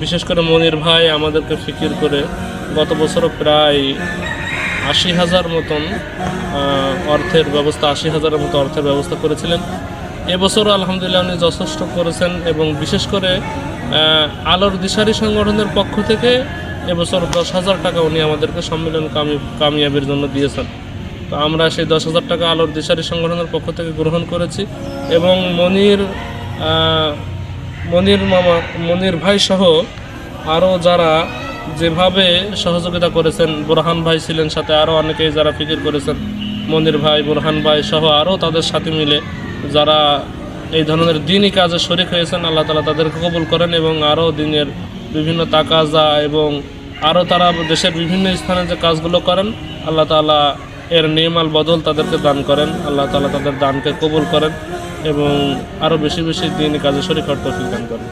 বিশেষ করে মনির ভাই আমাদেরকে ফিকির করে গত বছরও প্রায় ৮০,০০০ মতন অর্থের ব্যবস্থা ৮০,০০০-এর মতো অর্থের ব্যবস্থা করেছিলেন। এবছরও আলহামদুলিল্লাহ উনি যথেষ্ট করেছেন এবং বিশেষ করে আলোর দিশারি সংগঠনের পক্ষ থেকে এবছর ১০,০০০ টাকা উনি আমাদেরকে সম্মেলন কামিয়াবির জন্য দিয়েছেন। তো আমরা সেই ১০,০০০ টাকা আলোর দিশারি সংগঠনের পক্ষ থেকে গ্রহণ করেছি এবং মনির ভাই সহ আরও যারা যেভাবে সহযোগিতা করেছেন, বুরহান ভাই ছিলেন সাথে, আরও অনেকেই যারা ফিকির করেছেন, মনির ভাই, বুরহান ভাই সহ আরও তাদের সাথে মিলে যারা এই ধরনের দিনই কাজে শরিক হয়েছেন, আল্লাহ তাআলা তাদেরকে কবুল করেন এবং আরও দিনের বিভিন্ন তাকাজা এবং আরও তারা দেশের বিভিন্ন স্থানে যে কাজগুলো করেন, আল্লাহ তাআলা এর নেমাল বদল তাদেরকে দান করেন। আল্লাহ তাআলা তাদের দানকে কবুল করেন এবং আরও বেশি বেশি দিনই কাজে শরিক হওয়ার তৌফিক দান করেন।